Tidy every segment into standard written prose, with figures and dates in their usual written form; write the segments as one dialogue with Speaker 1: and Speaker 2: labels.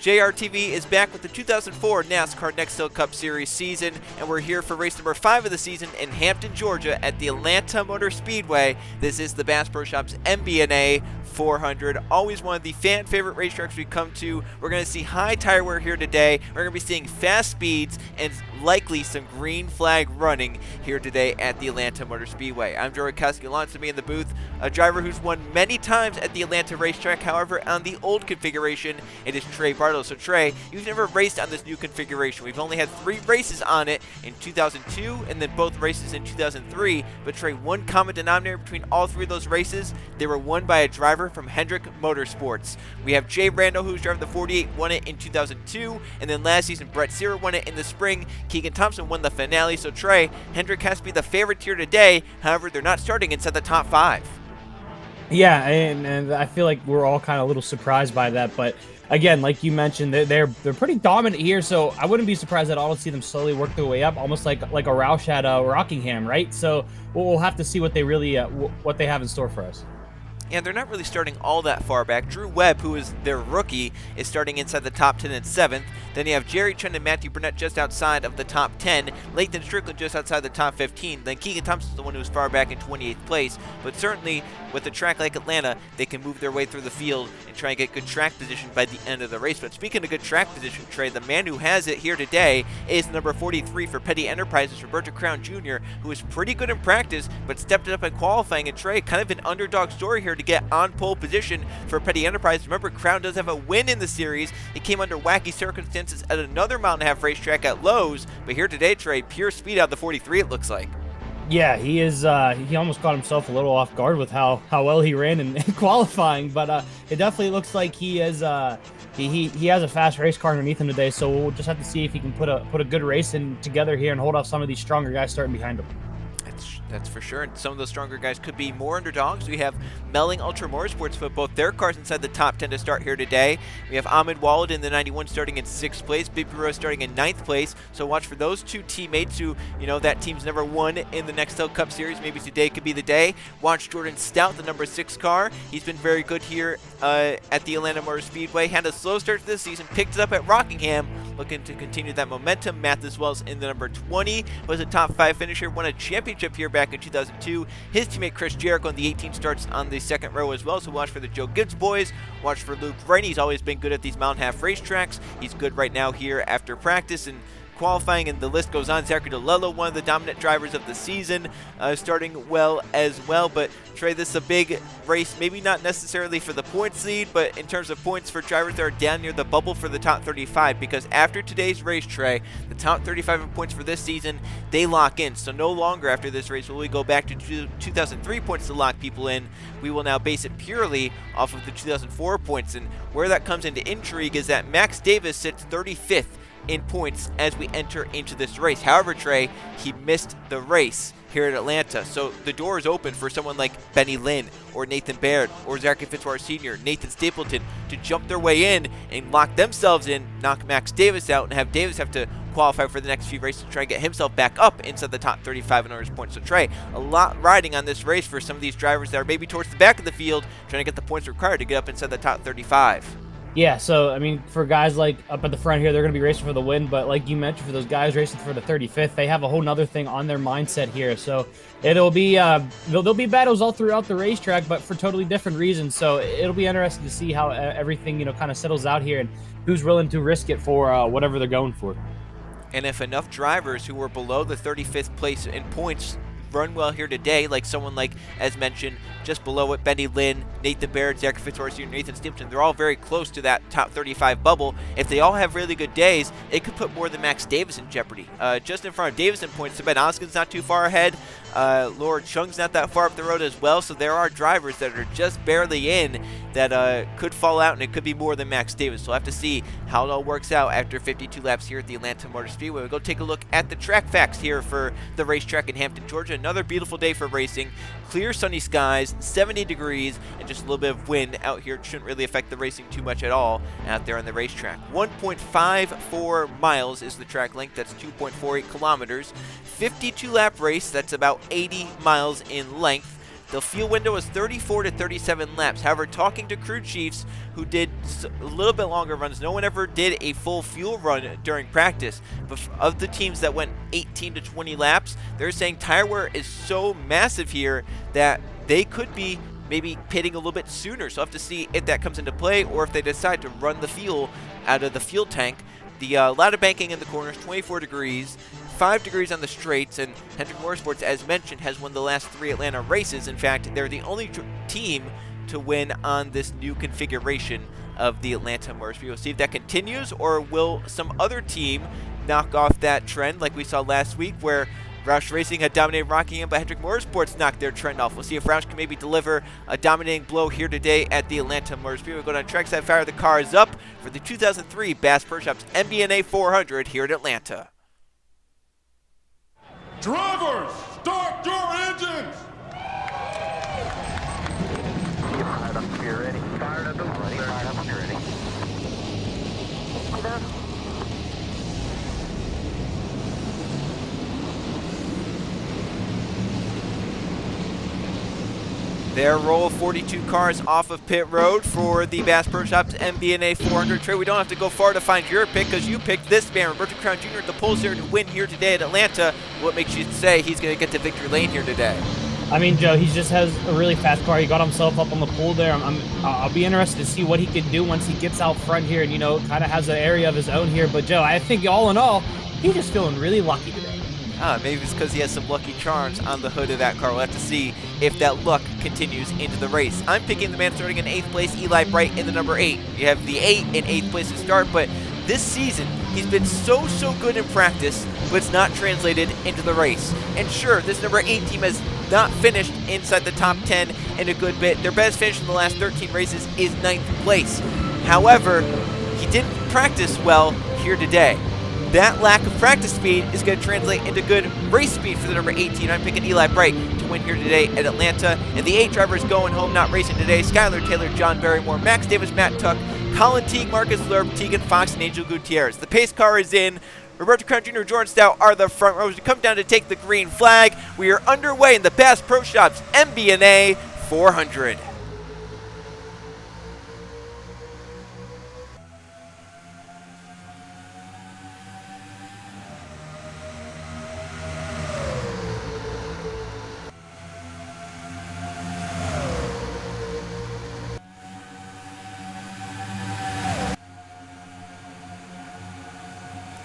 Speaker 1: JRTV is back with the 2004 NASCAR Nextel Cup Series season, and we're here for race number 5 of the season in Hampton, Georgia at the Atlanta Motor Speedway. This is the Bass Pro Shops MBNA 400, always one of the fan favorite racetracks we come to. We're going to see high tire wear here today. We're going to be seeing fast speeds and likely some green flag running here today at the Atlanta Motor Speedway. I'm Joe Rakowski, along with me in the booth, a driver who's won many times at the Atlanta racetrack. However, on the old configuration, it is Trey Barlow. So Trey, you've never raced on this new configuration. We've only had 3 races on it in 2002 and then both races in 2003. But Trey, one common denominator between all 3 of those races, they were won by a driver from Hendrick Motorsports. We have Jay Randall, who's driving the 48, won it in 2002, and then last season Brett Searer won it in the spring. Keegan Thompson won the finale. So Trey, Hendrick has to be the favorite here today. However, they're not starting inside the top 5.
Speaker 2: Yeah, and I feel like we're all kind of a little surprised by that, but again, like you mentioned, they're pretty dominant here, so I wouldn't be surprised at all to see them slowly work their way up, almost like a Roush at Rockingham, right? So we'll have to see what they really what they have in store for us.
Speaker 1: And they're not really starting all that far back. Drew Webb, who is their rookie, is starting inside the top 10 and 7th. Then you have Jerry Chen and Matthew Burnett just outside of the top 10. Lathan Strickland just outside the top 15. Then Keegan Thompson's the one who's far back in 28th place. But certainly, with a track like Atlanta, they can move their way through the field and try and get good track position by the end of the race. But speaking of good track position, Trey, the man who has it here today is number 43 for Petty Enterprises, Roberto Crown Jr., who is pretty good in practice, but stepped it up in qualifying. And Trey, kind of an underdog story here to get on pole position for Petty Enterprise. Remember, Crown does have a win in the series. It came under wacky circumstances at another mile-and-a-half racetrack at Lowe's, but here today, Trey, pure speed out of the 43, it looks like.
Speaker 2: Yeah, he is. He almost caught himself a little off guard with how well he ran in qualifying, but it definitely looks like he is. He has a fast race car underneath him today, so we'll just have to see if he can put a good race in together here and hold off some of these stronger guys starting behind him.
Speaker 1: That's for sure, and some of those stronger guys could be more underdogs. We have Melling Ultra Motorsports put both their cars inside the top 10 to start here today. We have Ahmed Walid in the 91 starting in 6th place, Big Rose starting in 9th place. So watch for those 2 teammates who, that team's never won in the Nextel Cup Series. Maybe today could be the day. Watch Jordan Stout, the number 6 car. He's been very good here at the Atlanta Motor Speedway. Had a slow start to this season, picked it up at Rockingham, looking to continue that momentum. Mathis Wells in the number 20 was a top 5 finisher, won a championship here back in 2002. His teammate Chris Jericho in the 18 starts on the 2nd row as well, so watch for the Joe Gibbs boys. Watch for Luke Wright. He's always been good at these mile-and-a-half racetracks. He's good right now here after practice and qualifying, and the list goes on. Zachary DeLello, one of the dominant drivers of the season, starting well as well. But Trey, this is a big race, maybe not necessarily for the points lead, but in terms of points for drivers that are down near the bubble for the top 35, because after today's race, Trey, the top 35 in points for this season, they lock in. So no longer after this race will we go back to 2003 points to lock people in. We will now base it purely off of the 2004 points, and where that comes into intrigue is that Max Davis sits 35th in points as we enter into this race. However, Trey, he missed the race here at Atlanta, so the door is open for someone like Benny Lynn or Nathan Baird or Zachary Fitzwater Sr., Nathan Stapleton to jump their way in and lock themselves in, knock Max Davis out, and have Davis have to qualify for the next few races to try and get himself back up inside the top 35 in orders points. So Trey, a lot riding on this race for some of these drivers that are maybe towards the back of the field trying to get the points required to get up inside the top 35.
Speaker 2: Yeah, so, I mean, for guys like up at the front here, they're going to be racing for the win, but like you mentioned, for those guys racing for the 35th, they have a whole nother thing on their mindset here. So it'll be, there'll be battles all throughout the racetrack, but for totally different reasons. So it'll be interesting to see how everything, kind of settles out here and who's willing to risk it for whatever they're going for.
Speaker 1: And if enough drivers who were below the 35th place in points run well here today, like someone like, as mentioned, just below it, Benny Lynn, Nathan Baird, Zachary Fitzwater Sr., Nathan Stapleton, they're all very close to that top 35 bubble. If they all have really good days, it could put more than Max Davis in jeopardy. Just in front of Davis in points, Ben Oskin's not too far ahead. Laura Chung's not that far up the road as well, so there are drivers that are just barely in that could fall out, and it could be more than Max Davis. So we'll have to see how it all works out after 52 laps here at the Atlanta Motor Speedway. We'll go take a look at the track facts here for the racetrack in Hampton, Georgia. Another beautiful day for racing. Clear sunny skies, 70 degrees, and just a little bit of wind out here. It shouldn't really affect the racing too much at all out there on the racetrack. 1.54 miles is the track length. That's 2.48 kilometers. 52 lap race. That's about 80 miles in length. The field window was 34 to 37 laps. However, talking to crew chiefs who did a little bit longer runs, no one ever did a full fuel run during practice. But of the teams that went 18 to 20 laps, they're saying tire wear is so massive here that they could be maybe pitting a little bit sooner. So we'll have to see if that comes into play or if they decide to run the fuel out of the fuel tank. The ladder banking in the corners, 24 degrees, 5 degrees on the straights, and Hendrick Motorsports, as mentioned, has won the last 3 Atlanta races. In fact, they're the only team to win on this new configuration of the Atlanta Motorsport. We'll see if that continues, or will some other team knock off that trend like we saw last week where Roush Racing had dominated Rockingham, but Hendrick Motorsports knocked their trend off. We'll see if Roush can maybe deliver a dominating blow here today at the Atlanta Motorsport. We'll go down trackside, fire the cars up for the 2003 Bass Pro Shops MBNA 400 here at Atlanta.
Speaker 3: Drivers, start your engines!
Speaker 4: Fired up if you're ready. Fired up, ready. Fired up if you're ready.
Speaker 1: Their roll 42 cars off of pit road for the Bass Pro Shops MBNA 400. Trey, we don't have to go far to find your pick because you picked this man, Roberto Crown Jr. at the polls here to win here today at Atlanta. What makes you say he's going to get to victory lane here today?
Speaker 2: I mean, Joe, he just has a really fast car. He got himself up on the pole there. I'll be interested to see what he can do once he gets out front here and, you know, kind of has an area of his own here. But, Joe, I think all in all, he's just feeling really lucky today.
Speaker 1: Maybe it's because he has some lucky charms on the hood of that car. We'll have to see if that luck continues into the race. I'm picking the man starting in 8th place, Eli Bright, in the number 8. You have the 8 in 8th place to start, but this season, he's been so good in practice, but it's not translated into the race. And sure, this number 8 team has not finished inside the top 10 in a good bit. Their best finish in the last 13 races is 9th place. However, he didn't practice well here today. That lack of practice speed is going to translate into good race speed for the number 18. I'm picking Eli Bright to win here today at Atlanta. And the 8 drivers going home, not racing today: Skylar Taylor, John Barrymore, Max Davis, Matt Tuck, Colin Teague, Marcus Lerb, Tegan Fox, and Angel Gutierrez. The pace car is in. Roberto Crown Jr. and Jordan Stout are the front rows. We come down to take the green flag. We are underway in the Bass Pro Shops MBNA 400.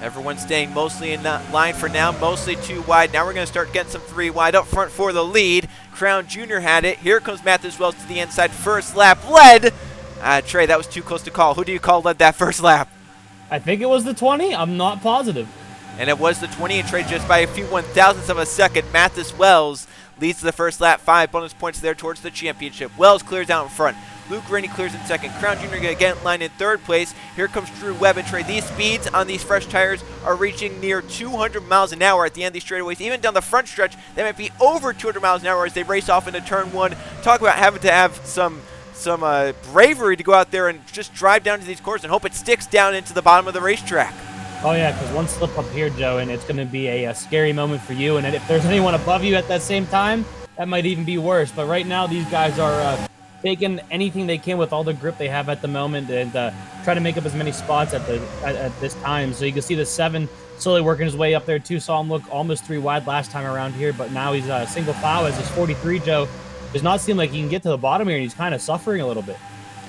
Speaker 1: Everyone's staying mostly in line for now, mostly 2 wide. Now we're going to start getting some 3 wide up front for the lead. Crown Jr. had it. Here comes Mathis Wells to the inside. First lap led. Trey, that was too close to call. Who do you call led that first lap?
Speaker 2: I think it was the 20. I'm not positive.
Speaker 1: And it was the 20, and Trey, just by a few 1,000ths of a second, Mathis Wells leads the first lap. 5 bonus points there towards the championship. Wells clears out in front. Luke Rainey clears in second. Crown Jr. again line in 3rd place. Here comes Drew Webb and Trey. These speeds on these fresh tires are reaching near 200 miles an hour at the end of these straightaways. Even down the front stretch, they might be over 200 miles an hour as they race off into turn 1. Talk about having to have some bravery to go out there and just drive down to these corners and hope it sticks down into the bottom of the racetrack.
Speaker 2: Oh, yeah, because one slip up here, Joe, and it's going to be a scary moment for you. And if there's anyone above you at that same time, that might even be worse. But right now, these guys are taking anything they can with all the grip they have at the moment and try to make up as many spots at this time. So you can see the 7 slowly working his way up there, too. Saw him look almost 3 wide last time around here, but now he's single file as his 43, Joe. Does not seem like he can get to the bottom here, and he's kind of suffering a little bit.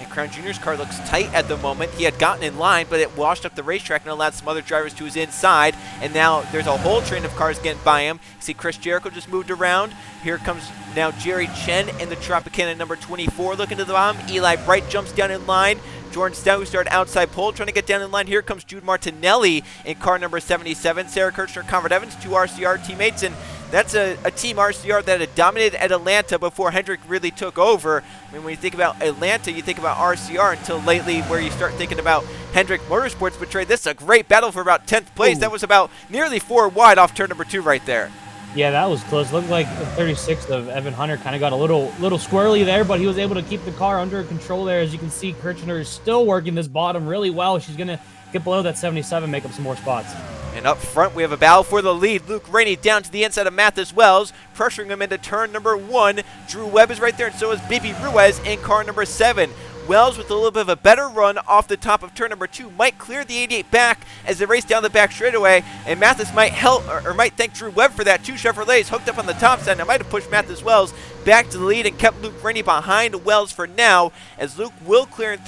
Speaker 1: And Crown Jr.'s car looks tight at the moment. He had gotten in line, but it washed up the racetrack and allowed some other drivers to his inside. And now there's a whole train of cars getting by him. You see Chris Jericho just moved around. Here comes now Jerry Chen in the Tropicana number 24 looking to the bottom. Eli Bright jumps down in line. Jordan Stout, who started outside pole, trying to get down in line. Here comes Jude Martinelli in car number 77. Sarah Kirchner, Conrad Evans, 2 RCR teammates. And that's a team RCR that had dominated at Atlanta before Hendrick really took over. I mean, when you think about Atlanta, you think about RCR until lately where you start thinking about Hendrick Motorsports. But Trey, this is a great battle for about 10th place. Ooh. That was about nearly 4 wide off turn number 2 right there.
Speaker 2: Yeah, that was close. Looked like the 36th of Evan Hunter kind of got a little squirrely there, but he was able to keep the car under control there. As you can see, Kirchner is still working this bottom really well. She's going to get below that 77, make up some more spots.
Speaker 1: And up front, we have a battle for the lead. Luke Rainey down to the inside of Mathis Wells, pressuring him into turn number 1. Drew Webb is right there, and so is Bibi Ruiz in car number 7. Wells with a little bit of a better run off the top of turn number 2 might clear the 88 back as they race down the back straightaway, and Mathis might help or might thank Drew Webb for that. 2 Chevrolets hooked up on the top side, and it might have pushed Mathis Wells back to the lead and kept Luke Rainey behind Wells for now, as Luke will clear in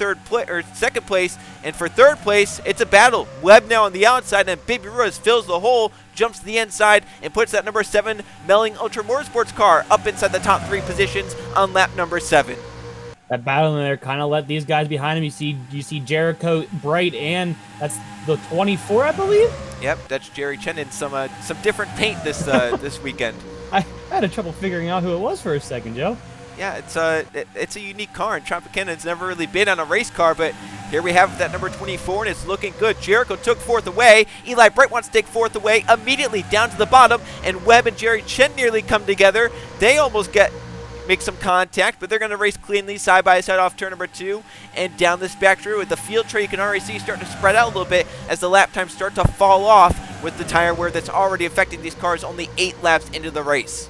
Speaker 1: second place, and for third place it's a battle. Webb now on the outside, and Bibi Ruiz fills the hole, jumps to the inside, and puts that number 7 Melling Ultra Motorsports car up inside the top 3 positions on lap number 7.
Speaker 2: That battle in there kind of let these guys behind him. You see Jericho Bright, and that's the 24, I believe.
Speaker 1: Yep, that's Jerry Chen in some different paint this weekend.
Speaker 2: I had trouble figuring out who it was for a second, Joe.
Speaker 1: Yeah, it's a unique car, and Tropicana's never really been on a race car, but here we have that number 24, and it's looking good. Jericho took 4th away. Eli Bright wants to take 4th away immediately down to the bottom, and Webb and Jerry Chen nearly come together. They almost make some contact, but they're going to race cleanly side by side off turn number 2 and down this back through. With the field tray, you can already see starting to spread out a little bit as the lap times start to fall off with the tire wear that's already affecting these cars only 8 laps into the race.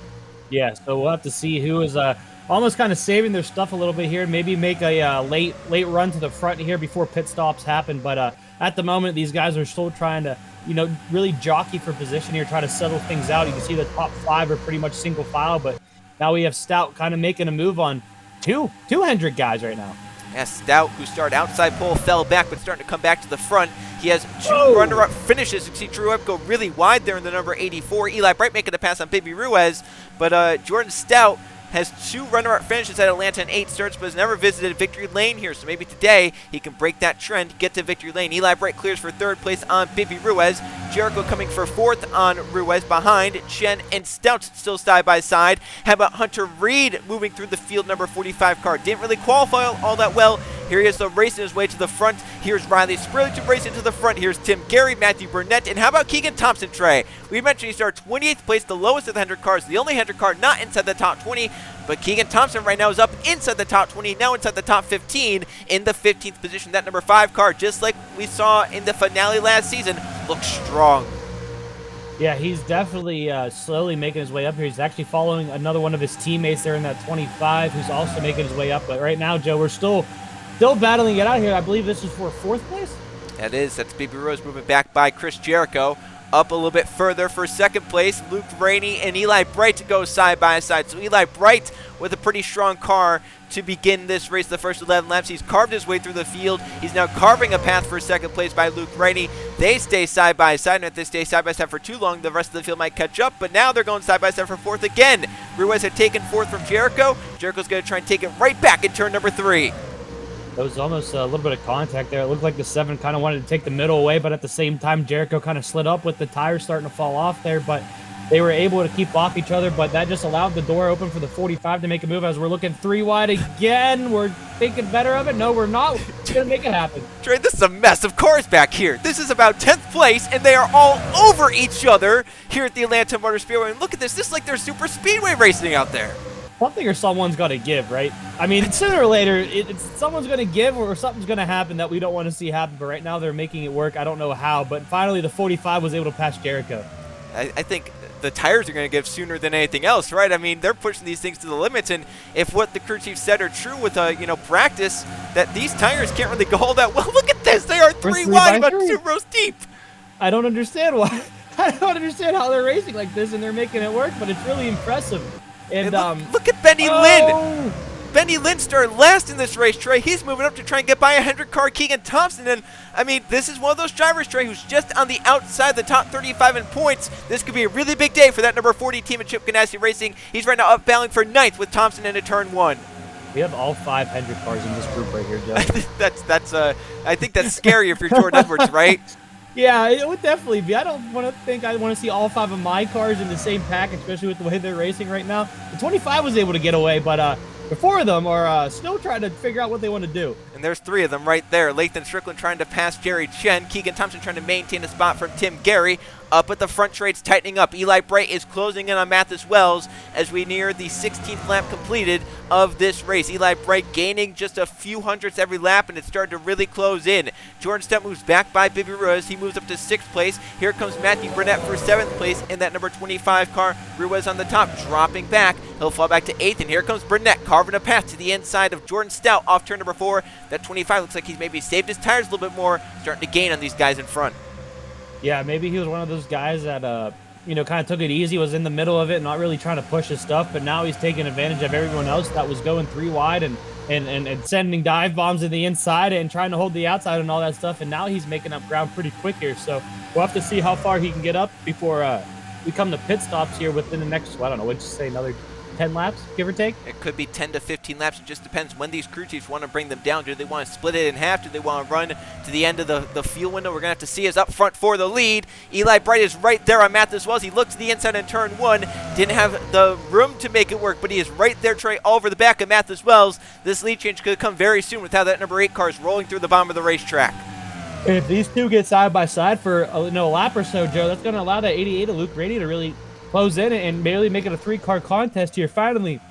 Speaker 2: Yeah, so we'll have to see who is almost kind of saving their stuff a little bit here. Maybe make a late run to the front here before pit stops happen. But at the moment, these guys are still trying to, really jockey for position here, try to settle things out. You can see the top 5 are pretty much single file, but now we have Stout kind of making a move on two Hendrick guys right now.
Speaker 1: Yeah, Stout, who started outside pole, fell back, but starting to come back to the front. He has 2 runner-up finishes. You can see Drew Webb go really wide there in the number 84. Eli Bright making a pass on Bibi Ruiz, but Jordan Stout has 2 runner-up finishes at Atlanta and 8 starts, but has never visited victory lane here. So maybe today he can break that trend, get to victory lane. Eli Bright clears for 3rd place on Bibi Ruiz. Jericho coming for 4th on Ruiz behind Chen and Stout still side by side. How about Hunter Reed moving through the field number 45 car? Didn't really qualify all that well. Here he is racing his way to the front. Here's Riley Spurlington racing to the front. Here's Tim Gary, Matthew Burnett, and how about Keegan Thompson, Trey? We mentioned he started 28th place, the lowest of the Hendrick cars, the only Hendrick car not inside the top 20, but Keegan Thompson right now is up inside the top 20, now inside the top 15 in the 15th position. That number 5 car, just like we saw in the finale last season, looks strong.
Speaker 2: Yeah, he's definitely slowly making his way up here. He's actually following another one of his teammates there in that 25, who's also making his way up. But right now, Joe, we're still battling it out here. I believe this is for 4th place.
Speaker 1: That is. That's Bibi Ruiz moving back by Chris Jericho. Up a little bit further for 2nd place, Luke Rainey and Eli Bright to go side by side. So Eli Bright with a pretty strong car to begin this race, the first 11 laps. He's carved his way through the field. He's now carving a path for 2nd place by Luke Rainey. They stay side by side, and if they stay side by side for too long, the rest of the field might catch up, but now they're going side by side for 4th again. Ruiz had taken 4th from Jericho. Jericho's going to try and take it right back in turn number 3.
Speaker 2: There was almost a little bit of contact there. It looked like the 7 kind of wanted to take the middle away, but at the same time, Jericho kind of slid up with the tires starting to fall off there, but they were able to keep off each other, but that just allowed the door open for the 45 to make a move as we're looking 3 wide again. We're thinking better of it. No, we're not. We're going to make it happen.
Speaker 1: Trey, this is a mess of cars back here. This is about 10th place, and they are all over each other here at the Atlanta Motor Speedway. And look at this. This is like their super speedway racing out there.
Speaker 2: Something or someone's got to give, right? I mean, sooner or later, it's someone's going to give or something's going to happen that we don't want to see happen. But right now, they're making it work. I don't know how, but finally, the 45 was able to pass Jericho.
Speaker 1: I think the tires are going to give sooner than anything else, right? I mean, they're pushing these things to the limits, and if what the crew chief said are true with practice, that these tires can't really go all that well. Look at this; they are 3 wide, about 2 rows deep.
Speaker 2: I don't understand why. I don't understand how they're racing like this, and they're making it work. But it's really impressive. And
Speaker 1: look at Benny Lynn. Benny Lynn started last in this race, Trey. He's moving up to try and get by a Hendrick car, Keegan Thompson. And, I mean, this is one of those drivers, Trey, who's just on the outside the top 35 in points. This could be a really big day for that number 40 team at Chip Ganassi Racing. He's right now up battling for 9th with Thompson into turn 1.
Speaker 2: We have all 5 Hendrick cars in this group right here, Joe.
Speaker 1: I think that's scary if you're Jordan Edwards, right?
Speaker 2: Yeah, it would definitely be. I don't want to see all 5 of my cars in the same pack, especially with the way they're racing right now. The 25 was able to get away, but The four of them are still trying to figure out what they want to do.
Speaker 1: And there's 3 of them right there. Lathan Strickland trying to pass Jerry Chen. Keegan Thompson trying to maintain a spot from Tim Gary. Up at the front trade's tightening up. Eli Bright is closing in on Mathis Wells as we near the 16th lap completed of this race. Eli Bright gaining just a few hundredths every lap, and it's starting to really close in. Jordan Stump moves back by Bibby Ruiz. He moves up to 6th place. Here comes Matthew Burnett for 7th place in that number 25 car. Ruiz on the top, dropping back. He'll fall back to 8th, and here comes Burnett carving a path to the inside of Jordan Stout off turn number 4. That 25 looks like he's maybe saved his tires a little bit more, starting to gain on these guys in front.
Speaker 2: Yeah, maybe he was one of those guys that, kind of took it easy, was in the middle of it, not really trying to push his stuff, but now he's taking advantage of everyone else that was going 3 wide and sending dive bombs in the inside and trying to hold the outside and all that stuff, and now he's making up ground pretty quick here, so we'll have to see how far he can get up before we come to pit stops here within the next, I don't know, what'd you say, another 10 laps, give or take?
Speaker 1: It could be 10 to 15 laps. It just depends when these crew chiefs want to bring them down. Do they want to split it in half? Do they want to run to the end of the fuel window? We're going to have to see us up front for the lead. Eli Bright is right there on Mathis Wells. He looked to the inside in turn 1. Didn't have the room to make it work, but he is right there, Trey, all over the back of Mathis Wells. This lead change could come very soon with how that number 8 car is rolling through the bottom of the racetrack.
Speaker 2: If these two get side by side for a lap or so, Joe, that's going to allow that 88 of Luke Rainey to really close in and really make it a 3-car contest here. Finally,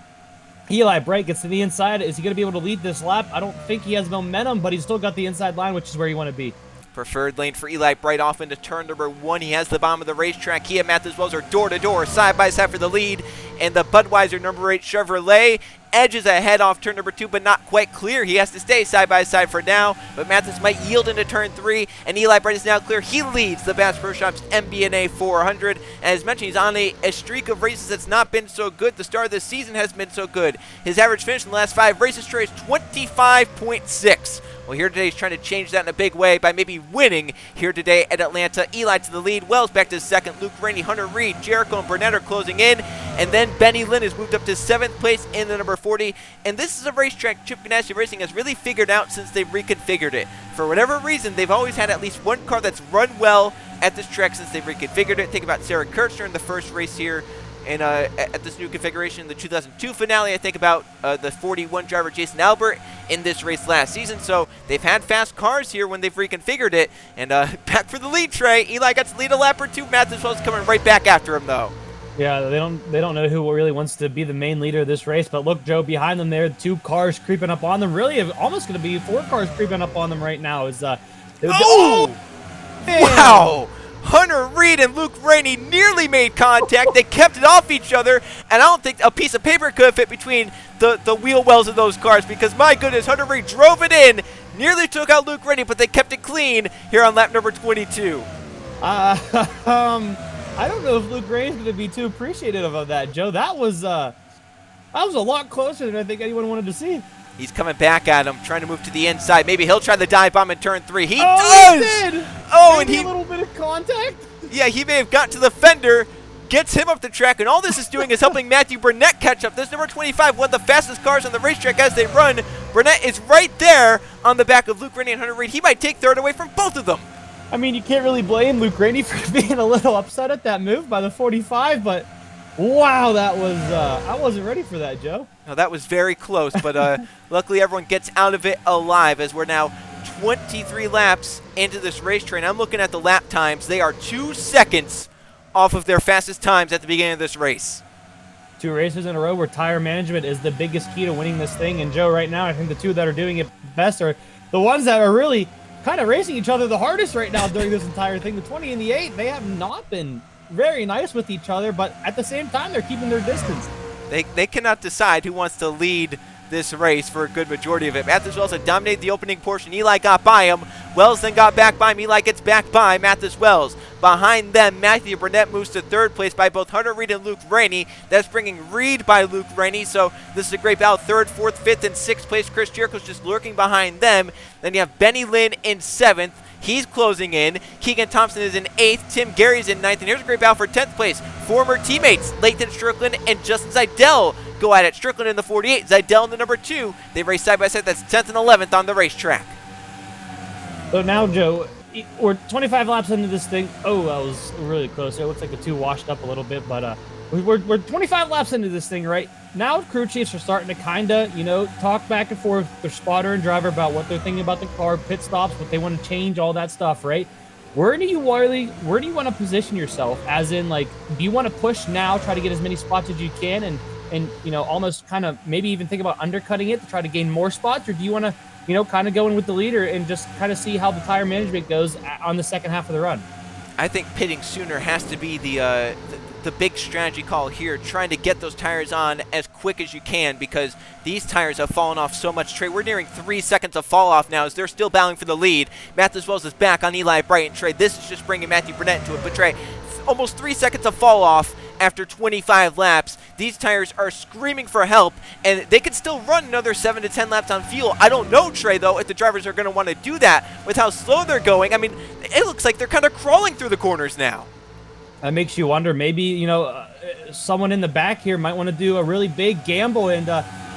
Speaker 2: Eli Bright gets to the inside. Is he going to be able to lead this lap? I don't think he has momentum, but he's still got the inside line, which is where you want to be.
Speaker 1: Preferred lane for Eli Bright off into turn number 1. He has the bottom of the racetrack. He and Mathis Wells are door-to-door, side-by-side for the lead. And the Budweiser number 8 Chevrolet edges ahead off turn number 2, but not quite clear. He has to stay side-by-side for now, but Mathis might yield into turn 3, and Eli Bright is now clear. He leads the Bass Pro Shops MBNA 400. And as mentioned, he's on a streak of races that's not been so good. The start of this season has been so good. His average finish in the last 5 races straight is 25.6. Well, here today he's trying to change that in a big way by maybe winning here today at Atlanta. Eli to the lead, Wells back to 2nd, Luke Rainey, Hunter Reed, Jericho, and Burnett are closing in, and then Benny Lynn has moved up to 7th place in the number 40, and this is a racetrack Chip Ganassi Racing has really figured out since they've reconfigured it. For whatever reason, they've always had at least one car that's run well at this track since they've reconfigured it. Think about Sarah Kirchner in the first race here and at this new configuration, the 2002 finale. I think about the 41 driver Jason Albert in this race last season. So they've had fast cars here when they've reconfigured it. And back for the lead, Trey. Eli got to lead a lap or 2. Mathis Wells coming right back after him, though.
Speaker 2: Yeah, they don't know who really wants to be the main leader of this race. But look, Joe, behind them there, 2 cars creeping up on them. Really, almost going to be 4 cars creeping up on them right now.
Speaker 1: Oh! Wow! Hunter Reed and Luke Rainey nearly made contact. They kept it off each other, and I don't think a piece of paper could fit between the wheel wells of those cars because, my goodness, Hunter Reed drove it in, nearly took out Luke Rainey, but they kept it clean here on lap number 22.
Speaker 2: I don't know if Luke Rainey's going to be too appreciative of that, Joe. That was a lot closer than I think anyone wanted to see.
Speaker 1: He's coming back at him, trying to move to the inside. Maybe he'll try the dive bomb in turn 3. He
Speaker 2: does!
Speaker 1: He did! Oh,
Speaker 2: maybe
Speaker 1: and
Speaker 2: a little bit of contact?
Speaker 1: Yeah, he may have gotten to the fender, gets him up the track, and all this is doing is helping Matthew Burnett catch up. This number 25, one of the fastest cars on the racetrack as they run. Burnett is right there on the back of Luke Rainey and Hunter Reed. He might take third away from both of them.
Speaker 2: I mean, you can't really blame Luke Rainey for being a little upset at that move by the 45, but wow, that was I wasn't ready for that, Joe.
Speaker 1: No, that was very close, but luckily everyone gets out of it alive as we're now 23 laps into this race train. I'm looking at the lap times. They are 2 seconds off of their fastest times at the beginning of this race.
Speaker 2: 2 races in a row where tire management is the biggest key to winning this thing. And Joe, right now, I think the 2 that are doing it best are the ones that are really kind of racing each other the hardest right now during this entire thing. The 20 and the 8, they have not been very nice with each other, but at the same time, they're keeping their distance.
Speaker 1: They cannot decide who wants to lead this race for a good majority of it. Mathis Wells had dominated the opening portion. Eli got by him. Wells then got back by him. Eli gets back by Mathis Wells. Behind them, Matthew Burnett moves to 3rd place by both Hunter Reed and Luke Rainey. That's bringing Reed by Luke Rainey. So this is a great battle. 3rd, 4th, 5th, and 6th place. Chris Jericho's just lurking behind them. Then you have Benny Lynn in 7th. He's closing in. Keegan Thompson is in 8th. Tim Gary's in 9th. And here's a great battle for 10th place. Former teammates Lathan Strickland and Justin Zeidel go at it. Strickland in the 48, Zeidel in the number 2. They race side by side. That's 10th and 11th on the racetrack.
Speaker 2: So now, Joe, we're 25 laps into this thing. Oh, that was really close. It looks like the 2 washed up a little bit, but we're 25 laps into this thing right now. Crew chiefs are starting to kind of, talk back and forth with their spotter and driver about what they're thinking about the car, pit stops, what they want to change, all that stuff, right? Where do you want to position yourself? As in, like, do you want to push now, try to get as many spots as you can, and almost kind of maybe even think about undercutting it to try to gain more spots, or do you want to, kind of go in with the leader and just kind of see how the tire management goes on the second half of the run?
Speaker 1: I think pitting sooner has to be the big strategy call here, trying to get those tires on as quick as you can, because these tires have fallen off so much. Trey, we're nearing 3 seconds of fall off now as they're still battling for the lead. Matthews Wells is back on Eli Bright, and Trey, this is just bringing Matthew Burnett into it. But Trey, almost 3 seconds of fall off after 25 laps. These tires are screaming for help, and they could still run another 7 to 10 laps on fuel. I don't know, Trey, though, if the drivers are going to want to do that with how slow they're going. I mean, it looks like they're kind of crawling through the corners now.
Speaker 2: That makes you wonder, maybe, someone in the back here might want to do a really big gamble and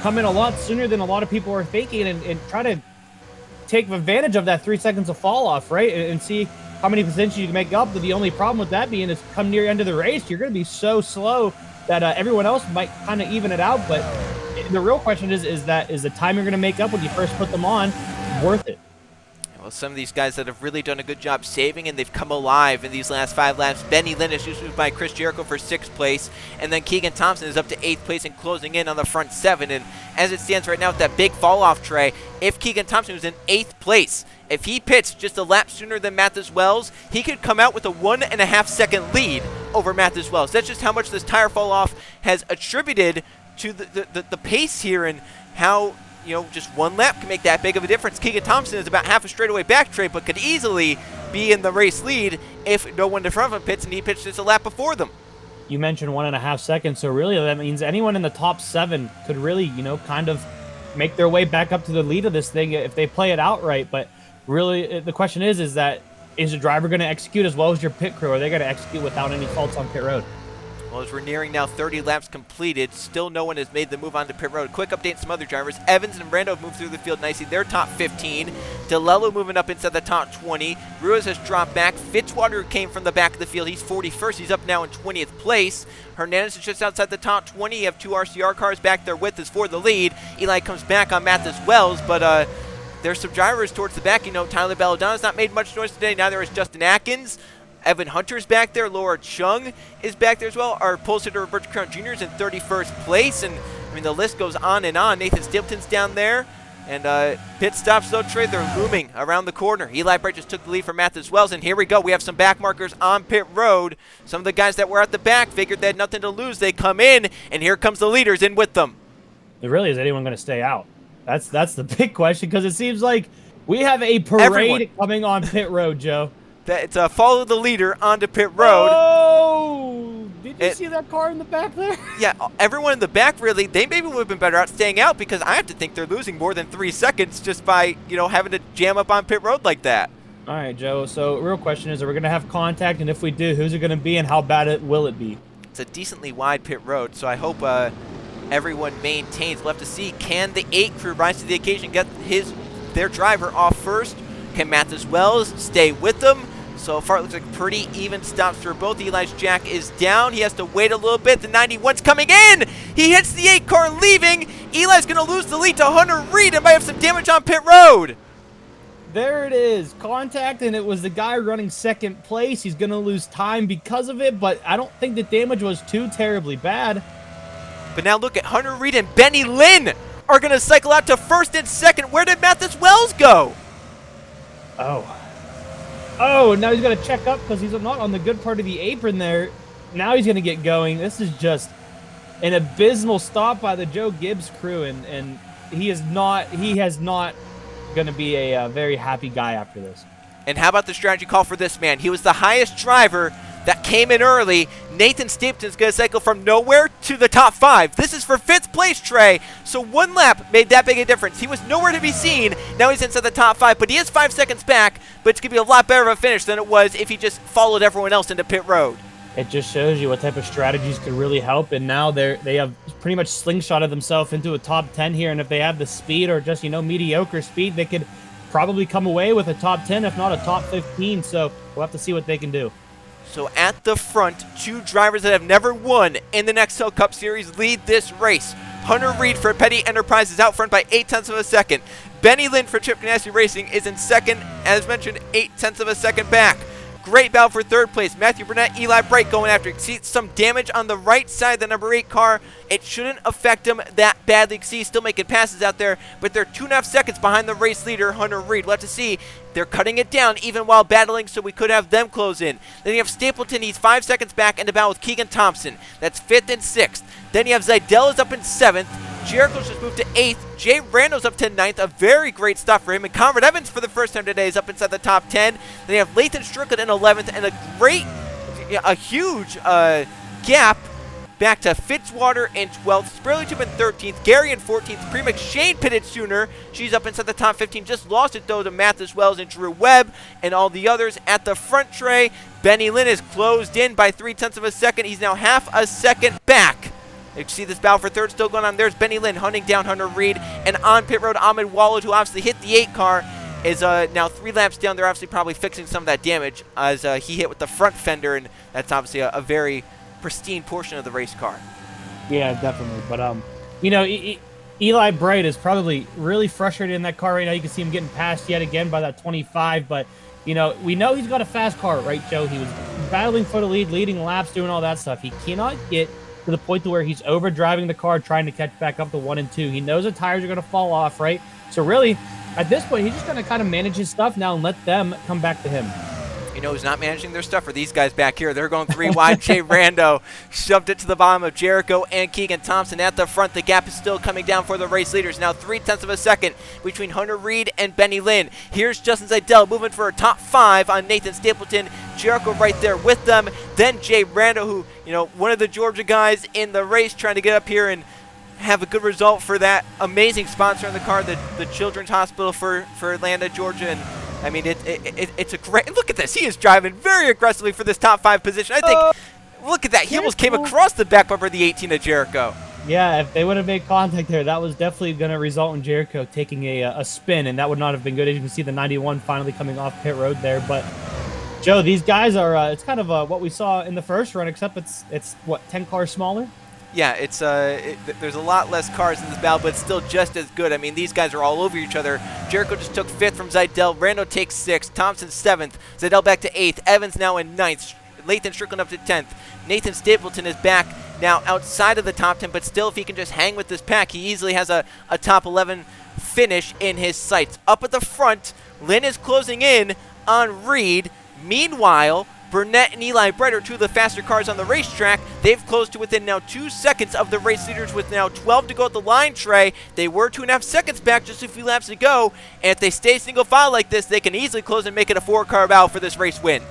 Speaker 2: come in a lot sooner than a lot of people are thinking, and try to take advantage of that 3 seconds of fall off, right? And see how many positions you can make up. But the only problem with that being is come near the end of the race, you're going to be so slow that everyone else might kind of even it out. But the real question is the time you're going to make up when you first put them on worth it?
Speaker 1: Well, some of these guys that have really done a good job saving, and they've come alive in these last 5 laps. Benny Lynn is used by Chris Jericho for 6th place, and then Keegan Thompson is up to 8th place and closing in on the front 7. And as it stands right now with that big fall-off, Trey, if Keegan Thompson was in 8th place, if he pits just a lap sooner than Matthews Wells, he could come out with a 1.5 second lead over Matthews Wells. That's just how much this tire fall-off has attributed to the pace here, and how just one lap can make that big of a difference. Keegan Thompson is about half a straightaway back, Trey, but could easily be in the race lead if no one in front of him pits, and he pitched just a lap before them.
Speaker 2: You mentioned 1.5 seconds, so really that means anyone in the top 7 could really, kind of make their way back up to the lead of this thing if they play it out right. But really, the question is the driver going to execute as well as your pit crew? Are they going to execute without any faults on pit road?
Speaker 1: Well, as we're nearing now 30 laps completed, still no one has made the move onto pit road. Quick update on some other drivers. Evans and Brando have moved through the field nicely. They're top 15. DeLello moving up inside the top 20. Ruiz has dropped back. Fitzwater came from the back of the field. He's 41st. He's up now in 20th place. Hernandez is just outside the top 20. You have 2 RCR cars back there with us for the lead. Eli comes back on Matthews Wells, but there's some drivers towards the back. Tyler Belladonna's not made much noise today. Neither is Justin Atkins. Evan Hunter's back there. Laura Chung is back there as well. Our pole sitter Roberto Crown Jr. is in 31st place. And, the list goes on and on. Nathan Stapleton's down there. And pit stops, though, Trey, they're looming around the corner. Eli Bright just took the lead from Matthews Wells. And here we go. We have some back markers on pit road. Some of the guys that were at the back figured they had nothing to lose. They come in, and here comes the leaders in with them.
Speaker 2: It really is anyone going to stay out? That's the big question, because it seems like we have a parade coming on pit road, Joe.
Speaker 1: It's a follow the leader onto pit road.
Speaker 2: Oh! Did you see that car in the back there?
Speaker 1: Yeah, everyone in the back, really, they maybe would have been better out staying out, because I have to think they're losing more than 3 seconds just by, having to jam up on pit road like that.
Speaker 2: All right, Joe. So real question is, are we going to have contact? And if we do, who's it going to be and how bad will it be?
Speaker 1: It's a decently wide pit road, so I hope everyone maintains. We'll have to see, can the 8 crew rise to the occasion, get their driver off first? Can Matthews Wells stay with them? So far, it looks like pretty even stops for both. Eli's Jack is down. He has to wait a little bit. The 91's coming in. He hits the 8 car leaving. Eli's going to lose the lead to Hunter Reed and might have some damage on pit road.
Speaker 2: There it is. Contact, and it was the guy running 2nd place. He's going to lose time because of it, but I don't think the damage was too terribly bad.
Speaker 1: But now look at Hunter Reed and Benny Lynn are going to cycle out to 1st and 2nd. Where did Matthews Wells go?
Speaker 2: Oh, now he's got to check up because he's not on the good part of the apron there. Now he's going to get going. This is just an abysmal stop by the Joe Gibbs crew, and he has not going to be a very happy guy after this.
Speaker 1: And how about the strategy call for this man? He was the highest driver that came in early. Nathan Stapleton's going to cycle from nowhere to the top 5. This is for 5th place, Trey. So 1 lap made that big a difference. He was nowhere to be seen. Now he's inside the top 5, but he is 5 seconds back. But it's going to be a lot better of a finish than it was if he just followed everyone else into pit road.
Speaker 2: It just shows you what type of strategies could really help. And now they have pretty much slingshotted themselves into a top 10 here. And if they have the speed or just, mediocre speed, they could probably come away with a top 10, if not a top 15. So we'll have to see what they can do.
Speaker 1: So at the front, two drivers that have never won in the Nextel Cup Series lead this race. Hunter Reed for Petty Enterprises out front by 0.8 of a second. Benny Lynn for Chip Ganassi Racing is in second, as mentioned, 0.8 of a second back. Great battle for third place. Matthew Burnett, Eli Bright going after it. See some damage on the right side of the number 8 car. It shouldn't affect him that badly. See, still making passes out there, but they're 2.5 seconds behind the race leader, Hunter Reed. We'll have to see. They're cutting it down even while battling, so we could have them close in. Then you have Stapleton. He's 5 seconds back in the battle with Keegan Thompson. That's 5th and 6th. Then you have Zidell is up in 7th. Jericho's just moved to 8th. Jay Randall's up to 9th. A very great stop for him. And Conrad Evans, for the first time today, is up inside the top 10. Then you have Lathan Strickland in 11th. And a huge gap back to Fitzwater in 12th. Spurleytube in 13th. Gary in 14th. Pre McShane pitted sooner. She's up inside the top 15. Just lost it, though, to Mathis Wells and Drew Webb and all the others. At the front tray, Benny Lynn is closed in by 0.3 of a second. He's now half a second back. You see this battle for third still going on. There's Benny Lynn hunting down Hunter Reed. And on pit road, Ahmed Walid, who obviously hit the 8 car, is now 3 laps down. They're obviously probably fixing some of that damage as he hit with the front fender, and that's obviously a very pristine portion of the race car.
Speaker 2: Yeah, definitely. But, you know, Eli Bright is probably really frustrated in that car right now. You can see him getting passed yet again by that 25. But, you know, we know he's got a fast car, right, Joe? He was battling for the lead, leading laps, doing all that stuff. He cannot get to the point to where he's overdriving the car, trying to catch back up to 1 and 2. He knows the tires are going to fall off, right? So really, at this point, he's just going to kind of manage his stuff now and let them come back to him.
Speaker 1: You know who's not managing their stuff are these guys back here. They're going 3 wide. Jay Rando shoved it to the bottom of Jericho and Keegan Thompson. At the front, the gap is still coming down for the race leaders. Now 0.3 of a second between Hunter Reed and Benny Lynn. Here's Justin Zidell moving for a top 5 on Nathan Stapleton. Jericho right there with them. Then Jay Rando, who, you know, one of the Georgia guys in the race, trying to get up here and have a good result for that amazing sponsor in the car, the Children's Hospital for Atlanta, Georgia. And I mean, it's a great look at this. He is driving very aggressively for this top 5 position. I think, look at that. He almost came across the back bumper of the 18 of Jericho.
Speaker 2: Yeah, if they would have made contact there, that was definitely going to result in Jericho taking a spin, and that would not have been good. As you can see, the 91 finally coming off pit road there. But Joe, these guys are it's kind of what we saw in the first run, except it's what, 10 cars smaller?
Speaker 1: Yeah, it's there's a lot less cars in this battle, but it's still just as good. I mean, these guys are all over each other. Jericho just took 5th from Zidell. Rando takes 6th. Thompson 7th. Zidell back to 8th. Evans now in 9th. Lathan Strickland up to 10th. Nathan Stapleton is back now outside of the top 10, but still, if he can just hang with this pack, he easily has a top 11 finish in his sights. Up at the front, Lynn is closing in on Reed. Meanwhile, Burnett and Eli Bright are 2 of the faster cars on the racetrack. They've closed to within now 2 seconds of the race leaders with now 12 to go at the line tray. They were 2.5 seconds back just a few laps to go. And if they stay single file like this, they can easily close and make it a 4-car battle for this race win.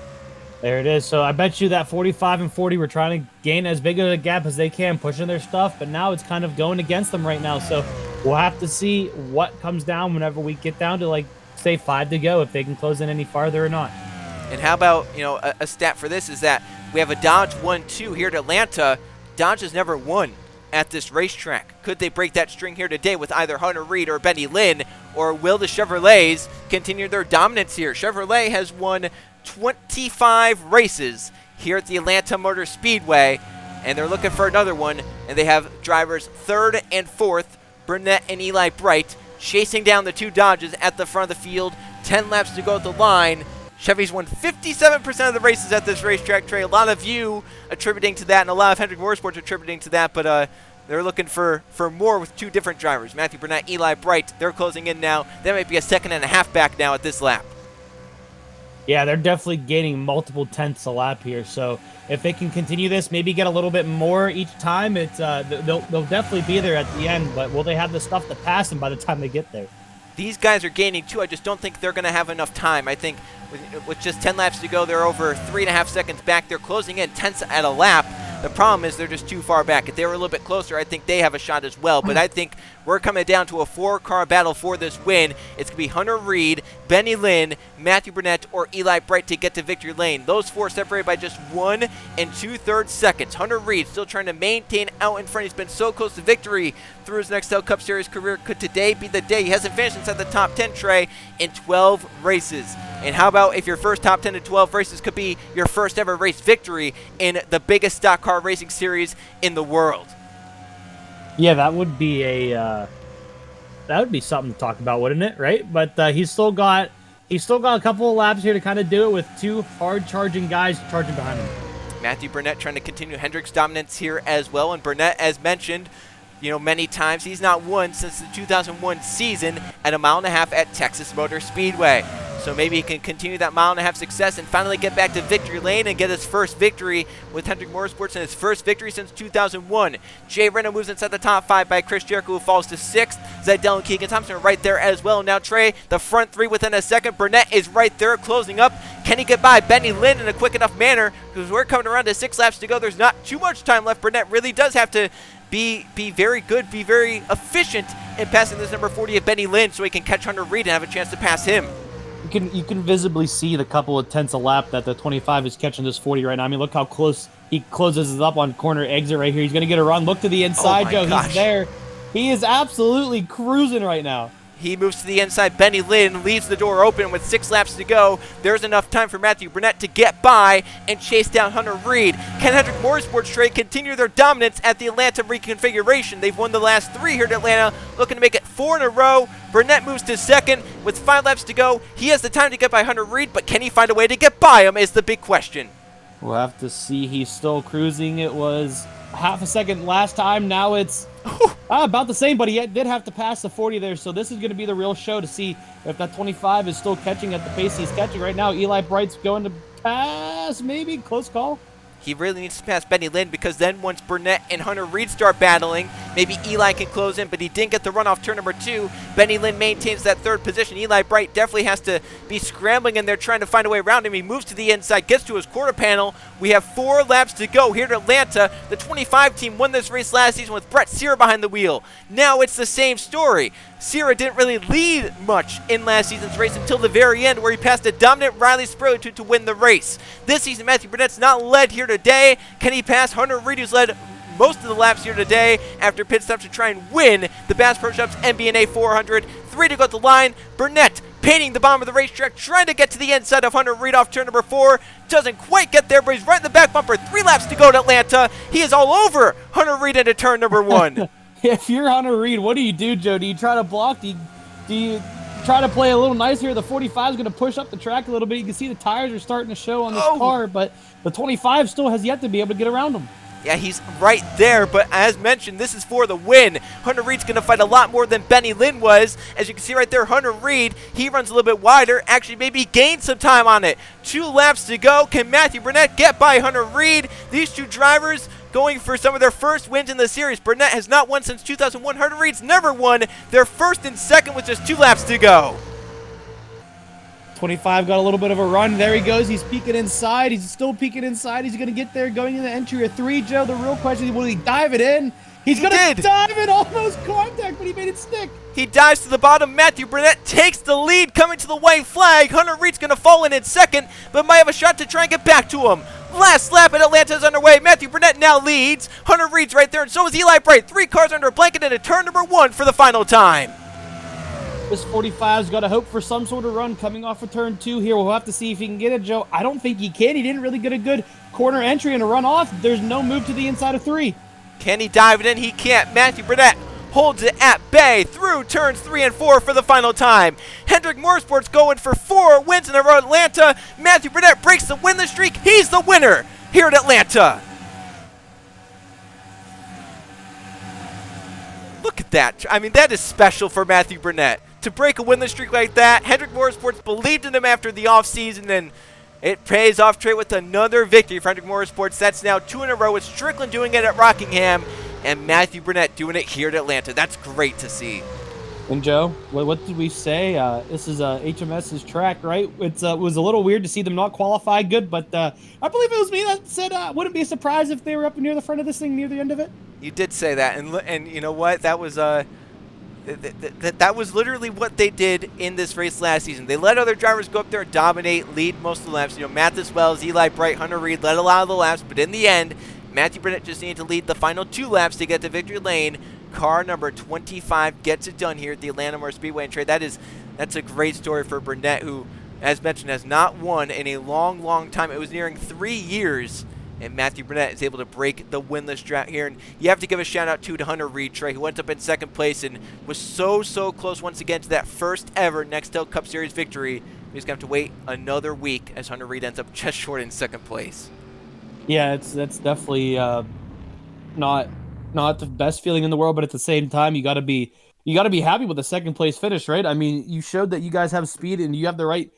Speaker 2: There it is. So I bet you that 45 and 40 were trying to gain as big of a gap as they can, pushing their stuff. But now it's kind of going against them right now. So we'll have to see what comes down whenever we get down to, like, say 5 to go, if they can close in any farther or not.
Speaker 1: And how about, you know, a stat for this is that we have a Dodge 1-2 here at Atlanta. Dodge has never won at this racetrack. Could they break that string here today with either Hunter Reed or Benny Lynn, or will the Chevrolets continue their dominance here? Chevrolet has won 25 races here at the Atlanta Motor Speedway, and they're looking for another one, and they have drivers 3rd and 4th, Burnett and Eli Bright, chasing down the 2 Dodges at the front of the field. 10 laps to go at the line. Chevy's won 57% of the races at this racetrack, Trey. A lot of you attributing to that, and a lot of Hendrick Motorsports attributing to that, but they're looking for more with 2 different drivers. Matthew Burnett, Eli Bright, they're closing in now. That might be a 2.5 back now at this lap.
Speaker 2: Yeah, they're definitely gaining multiple tenths a lap here. So if they can continue this, maybe get a little bit more each time, it's they'll definitely be there at the end. But will they have the stuff to pass them by the time they get there?
Speaker 1: These guys are gaining too. I just don't think they're going to have enough time. I think with just 10 laps to go, they're over 3.5 seconds back. They're closing in tenths at a lap. The problem is they're just too far back. If they were a little bit closer, I think they have a shot as well. But I think we're coming down to a 4-car battle for this win. It's going to be Hunter Reed, Benny Lynn, Matthew Burnett, or Eli Bright to get to victory lane. Those four separated by just 1 2/3 seconds. Hunter Reed still trying to maintain out in front. He's been so close to victory through his Nextel Cup Series career. Could today be the day? He hasn't finished inside the top 10, Trey, in 12 races. And how about if your first top 10 to 12 races could be your first ever race victory in the biggest stock car racing series in the world?
Speaker 2: Yeah, that would be something to talk about, wouldn't it? Right? But he's still got a couple of laps here to kind of do it with two hard charging guys charging behind him.
Speaker 1: Matthew Burnett trying to continue Hendrick's dominance here as well. And Burnett, as mentioned, many times, he's not won since the 2001 season at 1.5 miles at Texas Motor Speedway. So maybe he can continue that 1.5 mile success and finally get back to victory lane and get his first victory with Hendrick Motorsports and his first victory since 2001. Jay Reno moves inside the top 5 by Chris Jericho, who falls to 6th. Zidell and Keegan Thompson are right there as well. Now Trey, the front 3 within a second. Burnett is right there closing up. Can he get by Benny Lynn in a quick enough manner? Because we're coming around to 6 laps to go. There's not too much time left. Burnett really does have to be very good, be very efficient in passing this number 40 of Benny Lynn so he can catch Hunter Reed and have a chance to pass him.
Speaker 2: You can visibly see the couple of tenths a lap that the 25 is catching this 40 right now. I mean, look how close he closes it up on corner exit right here. He's going to get a run. Look to the inside, Joe.
Speaker 1: Gosh.
Speaker 2: He's there. He is absolutely cruising right now.
Speaker 1: He moves to the inside. Benny Lynn leaves the door open with 6 laps to go. There's enough time for Matthew Burnett to get by and chase down Hunter Reed. Can Hendrick Motorsports Trade continue their dominance at the Atlanta reconfiguration? They've won the last 3 here at Atlanta, looking to make it 4 in a row. Burnett moves to 2nd with 5 laps to go. He has the time to get by Hunter Reed, but can he find a way to get by him is the big question.
Speaker 2: We'll have to see. He's still cruising. It was half a second last time. Now it's about the same, but he did have to pass the 40 there, so this is going to be the real show to see if that 25 is still catching at the pace he's catching right now. Eli Bright's going to pass, maybe. Close call.
Speaker 1: He really needs to pass Benny Lynn because then once Burnett and Hunter Reed start battling, maybe Eli can close in, but he didn't get the run off turn number 2. Benny Lynn maintains that 3rd position. Eli Bright definitely has to be scrambling in there trying to find a way around him. He moves to the inside, gets to his quarter panel. We have 4 laps to go here at Atlanta. The 25 team won this race last season with Brett Sierra behind the wheel. Now it's the same story. Sierra didn't really lead much in last season's race until the very end, where he passed a dominant Riley Spurley to win the race. This season, Matthew Burnett's not led here today. Can he pass Hunter Reed, who's led most of the laps here today after pit stops to try and win the Bass Pro Shops MBNA 400? 3 to go at the line. Burnett painting the bottom of the racetrack, trying to get to the inside of Hunter Reed off turn number 4. Doesn't quite get there, but he's right in the back bumper. 3 laps to go at Atlanta. He is all over Hunter Reed into turn number 1.
Speaker 2: If you're Hunter Reed, what do you do, Joe? Do you try to block? Do you try to play a little nice here? The 45 is going to push up the track a little bit. You can see the tires are starting to show on this car, but the 25 still has yet to be able to get around him.
Speaker 1: Yeah, he's right there, but as mentioned, this is for the win. Hunter Reed's going to fight a lot more than Benny Lynn was. As you can see right there, Hunter Reed, he runs a little bit wider, actually maybe gained some time on it. 2 laps to go. Can Matthew Burnett get by Hunter Reed? These 2 drivers going for some of their first wins in the series. Burnett has not won since 2001. Hunter Reed's never won. They're 1st and 2nd with just 2 laps to go.
Speaker 2: 25 got a little bit of a run. There he goes. He's peeking inside. He's still peeking inside. He's going to get there going into entry of 3, Joe. The real question is, will he dive it in? He's going to dive it, almost contact, but he made it stick.
Speaker 1: He dives to the bottom. Matthew Burnett takes the lead coming to the white flag. Hunter Reed's going to fall in 2nd, but might have a shot to try and get back to him. Last lap at Atlanta is underway. Matthew Burnett now leads. Hunter Reed's right there, and so is Eli Bright. 3 cars under a blanket into turn number 1 for the final time.
Speaker 2: This 45's got to hope for some sort of run coming off of turn 2 here. We'll have to see if he can get it, Joe. I don't think he can. He didn't really get a good corner entry and a run off. There's no move to the inside of 3.
Speaker 1: Can he dive it in? He can't. Matthew Burnett holds it at bay through turns 3 and 4 for the final time. Hendrick Motorsports going for 4 wins in a row at Atlanta. Matthew Burnett breaks the winless streak. He's the winner here at Atlanta. Look at that. I mean, that is special for Matthew Burnett. To break a winless streak like that, Hendrick Motorsports believed in him after the offseason, and it pays off Trey with another victory for Hendrick Motorsports. That's now 2 in a row with Strickland doing it at Rockingham and Matthew Burnett doing it here at Atlanta. That's great to see.
Speaker 2: And Joe, what did we say? This is HMS's track, right? It was a little weird to see them not qualify good, but I believe it was me that said wouldn't be surprised if they were up near the front of this thing near the end of it.
Speaker 1: You did say that, and you know what? That was That was literally what they did in this race last season. They let other drivers go up there and dominate, lead most of the laps. You know, Mathis Wells, Eli Bright, Hunter Reed led a lot of the laps, but in the end, Matthew Burnett just needed to lead the final 2 laps to get to victory lane. Car number 25 gets it done here at the Atlanta Motor Speedway. And Trey, that's a great story for Burnett, who, as mentioned, has not won in a long, long time. It was nearing 3 years. And Matthew Burnett is able to break the winless drought here. And you have to give a shout-out, to Hunter Reed, Trey, who went up in 2nd place and was so close once again to that first ever Nextel Cup Series victory. He's going to have to wait another week as Hunter Reed ends up just short in 2nd place.
Speaker 2: Yeah, that's definitely not the best feeling in the world, but at the same time, you got to be happy with the 2nd place finish, right? I mean, you showed that you guys have speed and you have the right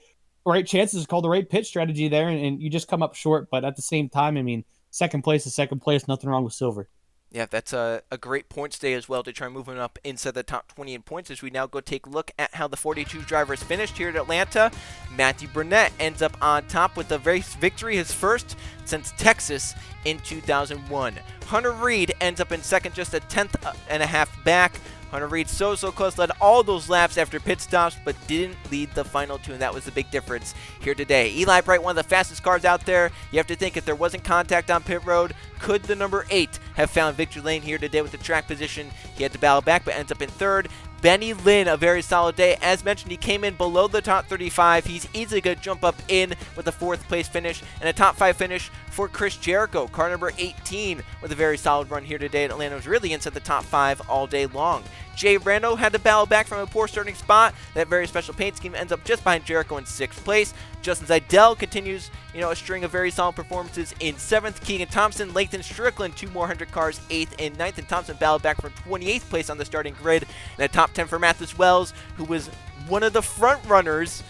Speaker 2: chances, called the right pit strategy there, and you just come up short. But at the same time, I mean, 2nd place is 2nd place. Nothing wrong with silver.
Speaker 1: Yeah, that's a great points day as well to try moving up inside the top 20 in points as we now go take a look at how the 42 drivers finished here at Atlanta. Matthew Burnett ends up on top with the race victory, his first since Texas in 2001. Hunter Reed ends up in 2nd, just a 10th and a half back. Hunter Reed so close, led all those laps after pit stops, but didn't lead the final 2, and that was the big difference here today. Eli Bright, one of the fastest cars out there. You have to think, if there wasn't contact on pit road, could the number 8 have found victory lane here today with the track position? He had to battle back, but ends up in 3rd. Benny Lynn, a very solid day. As mentioned, he came in below the top 35. He's easily going to jump up in with a 4th place finish and a top 5 finish for Chris Jericho. Car number 18 with a very solid run here today. Atlanta was really inside the top 5 all day long. Jay Rando had to battle back from a poor starting spot. That very special paint scheme ends up just behind Jericho in 6th place. Justin Zeidel continues, a string of very solid performances in 7th. Keegan Thompson, Lathan Strickland, 2 more 100 cars, 8th and 9th. And Thompson battled back from 28th place on the starting grid. And a top 10 for Mathis Wells, who was one of the front runners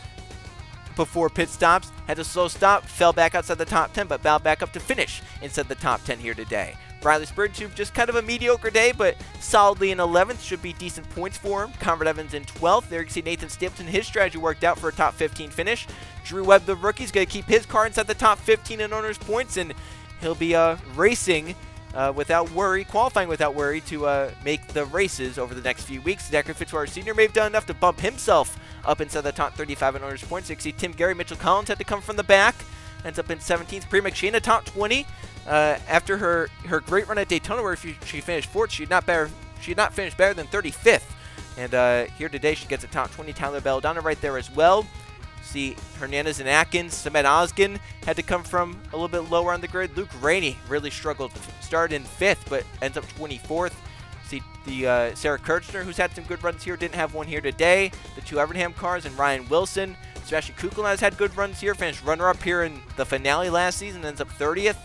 Speaker 1: before pit stops. Had a slow stop, fell back outside the top 10, but battled back up to finish inside the top 10 here today. Riley Spurgeon, just kind of a mediocre day, but solidly in 11th. Should be decent points for him. Conrad Evans in 12th. There you can see Nathan Stapleton. His strategy worked out for a top 15 finish. Drew Webb, the rookie, is going to keep his car inside the top 15 in owners' points, and he'll be racing without worry, qualifying without worry to make the races over the next few weeks. Zachary Fitzwater Sr. may have done enough to bump himself up inside the top 35 in owners' points. You can see Tim Gary, Mitchell Collins had to come from the back. Ends up in 17th. Pri McShane, a top 20. After her great run at Daytona, where she finished 4th, she had not finished better than 35th. And here today, she gets a top 20. Tyler Belladonna right there as well. See Hernandez and Atkins. Samet Osgen had to come from a little bit lower on the grid. Luke Rainey really struggled. Started in 5th, but ends up 24th. See the Sarah Kirchner, who's had some good runs here, didn't have one here today. The 2 Evernham cars and Ryan Wilson. Sebastian Kukla has had good runs here. Finished runner-up here in the finale last season. Ends up 30th.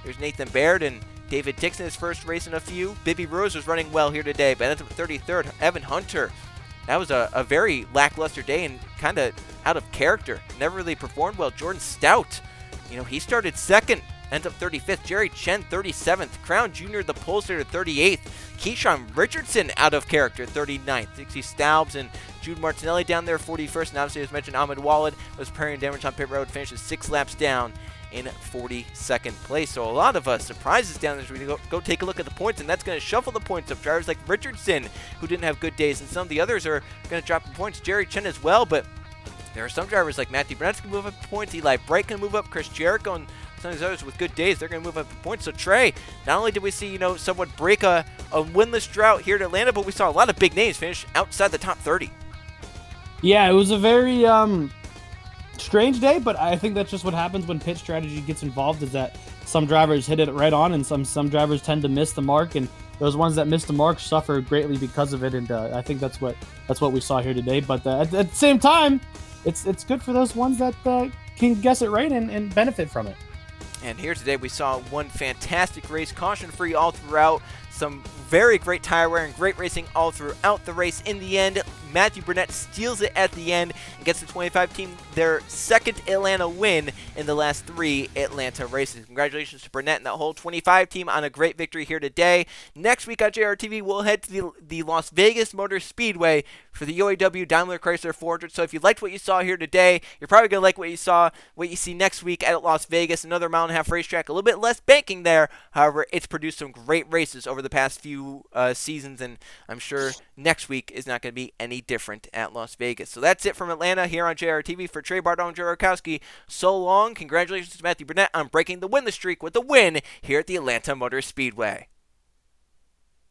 Speaker 1: There's Nathan Baird and David Dixon, his first race in a few. Bibby Rose was running well here today, but ends up 33rd. Evan Hunter, that was a very lackluster day and kind of out of character. Never really performed well. Jordan Stout, he started 2nd, ends up 35th. Jerry Chen, 37th. Crown Jr., the pole starter, 38th. Keyshawn Richardson, out of character, 39th. Dixie Staubs and Jude Martinelli down there, 41st. And obviously, as mentioned, Ahmed Walid was preparing damage on pit road, finishes 6 laps down in 42nd place. So a lot of surprises down there as we go take a look at the points, and that's going to shuffle the points up. Drivers like Richardson, who didn't have good days, and some of the others are going to drop the points. Jerry Chen as well, but there are some drivers like Matthew Burnett can move up the points. Eli Bright can move up. Chris Jericho and some of these others with good days, they're going to move up the points. So Trey, not only did we see someone break a winless drought here at Atlanta, but we saw a lot of big names finish outside the top 30.
Speaker 2: Yeah, it was a very strange day, but I think that's just what happens when pit strategy gets involved, is that some drivers hit it right on and some drivers tend to miss the mark, and those ones that miss the mark suffer greatly because of it. And I think that's what we saw here today. But at the same time, it's good for those ones that can guess it right and benefit from it.
Speaker 1: And here today we saw one fantastic race, caution-free all throughout. Some very great tire wear and great racing all throughout the race. In the end, Matthew Burnett steals it at the end and gets the 25 team their second Atlanta win in the last 3 Atlanta races. Congratulations to Burnett and that whole 25 team on a great victory here today. Next week on JRTV, we'll head to the Las Vegas Motor Speedway for the UAW Daimler Chrysler 400. So if you liked what you saw here today, you're probably going to like what you see next week at Las Vegas, another mile and a half racetrack, a little bit less banking there. However, it's produced some great races over the past few seasons, and I'm sure next week is not going to be any different at Las Vegas. So that's it from Atlanta here on JRTV. For Trey Bardot and Joe Rokowski, so long. Congratulations to Matthew Burnett on breaking the winless streak with a win here at the Atlanta Motor Speedway.